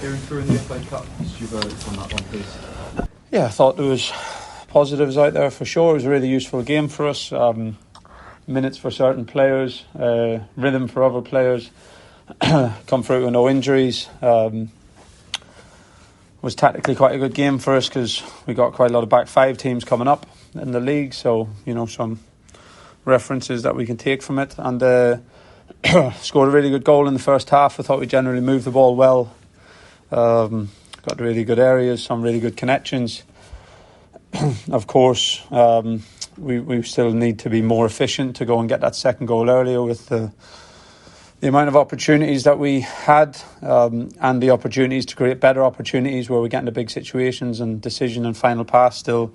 Kieran, through in the FA Cup, what's your verdict on that one, please? Yeah, I thought there was positives out there for sure. It was a really useful game for us. Minutes for certain players, rhythm for other players. Come through with no injuries. Was tactically quite a good game for us because we got quite a lot of back five teams coming up in the league. So, some references that we can take from it. And scored a really good goal in the first half. I thought we generally moved the ball well. Got really good areas, some really good connections. Of course, we still need to be more efficient to go and get that second goal earlier with the amount of opportunities that we had and the opportunities to create better opportunities where we get into big situations, and decision and final pass still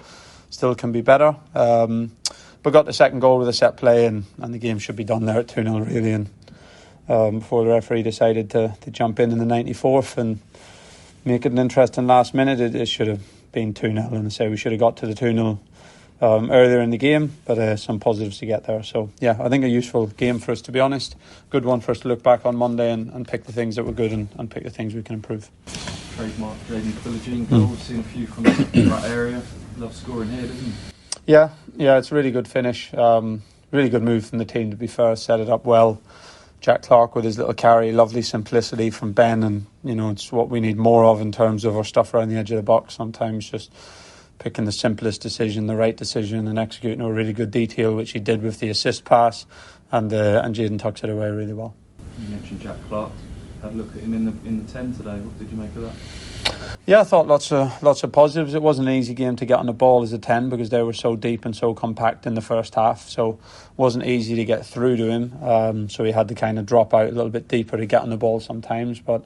can be better. But got the second goal with a set play, and the game should be done there at 2-0 really. And before the referee decided to jump in the 94th and make it an interesting last minute, it should have been 2-0. And I say we should have got to the 2-0 earlier in the game, but some positives to get there. So yeah, I think a useful game for us, to be honest. Good one for us to look back on Monday and pick the things that were good and pick the things we can improve. Trademark Jaden Philogene goals, seen a few from that area. Love scoring here, doesn't he? Yeah, it's a really good finish. Really good move from the team, to be fair. Set it up well. Jack Clark with his little carry, lovely simplicity from Ben, and it's what we need more of in terms of our stuff around the edge of the box. Sometimes just picking the simplest decision, the right decision, and executing a really good detail, which he did with the assist pass, and Jaden tucks it away really well. You mentioned Jack Clark. Had a look at him in the 10 today. What did you make of that? Yeah, I thought lots of positives. It wasn't an easy game to get on the ball as a 10 because they were so deep and so compact in the first half. So it wasn't easy to get through to him. So he had to kind of drop out a little bit deeper to get on the ball sometimes. But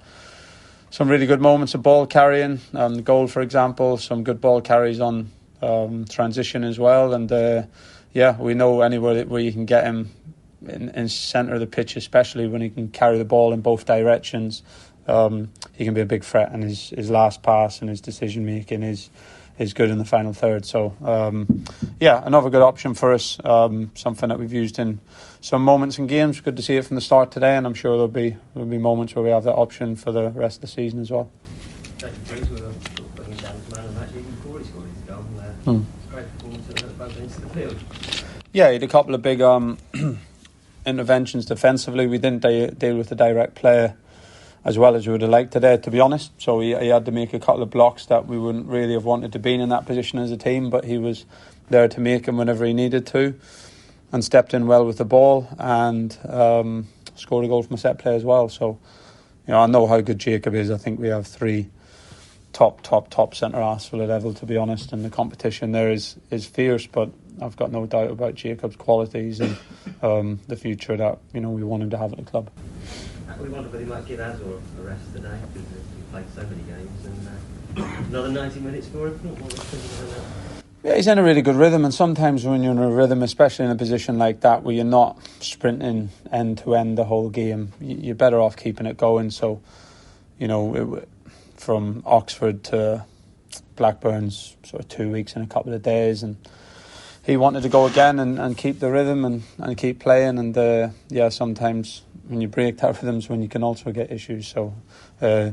some really good moments of ball carrying. The goal, for example, some good ball carries on transition as well. And we know anywhere where you can get him in centre of the pitch, especially when he can carry the ball in both directions. He can be a big threat, and his last pass and his decision making is good in the final third. So another good option for us. Something that we've used in some moments in games. Good to see it from the start today, and I'm sure there'll be moments where we have that option for the rest of the season as well. Great performance at both ends of the field. Yeah, he had a couple of big interventions defensively. We didn't deal with the direct player as well as we would have liked today, to be honest. So he had to make a couple of blocks that we wouldn't really have wanted to be in that position as a team, but he was there to make them whenever he needed to, and stepped in well with the ball, and scored a goal from a set play as well. So I know how good Jacob is. I think we have three top centre-halves for the level, to be honest, and the competition there is fierce, but I've got no doubt about Jacob's qualities and the future that we want him to have at the club. We wonder whether he might give Azor a rest today, because he played so many games, and another 90 minutes for him. What was thinking of that? Yeah, he's in a really good rhythm, and sometimes when you're in a rhythm, especially in a position like that where you're not sprinting end to end the whole game, you're better off keeping it going. So from Oxford to Blackburn's sort of 2 weeks in a couple of days, and he wanted to go again and keep the rhythm and keep playing, and sometimes when you break that rhythm's when you can also get issues. So he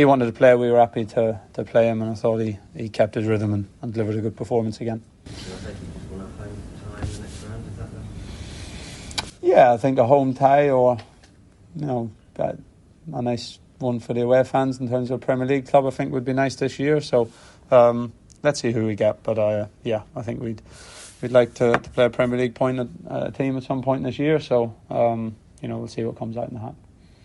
wanted to play. We were happy to play him, and I thought he kept his rhythm and delivered a good performance again. Yeah, I think a home tie, or a nice one for the away fans in terms of a Premier League club, I think would be nice this year. So let's see who we get, but I think we'd like to play a Premier League point at a team at some point this year. So we'll see what comes out in the hat.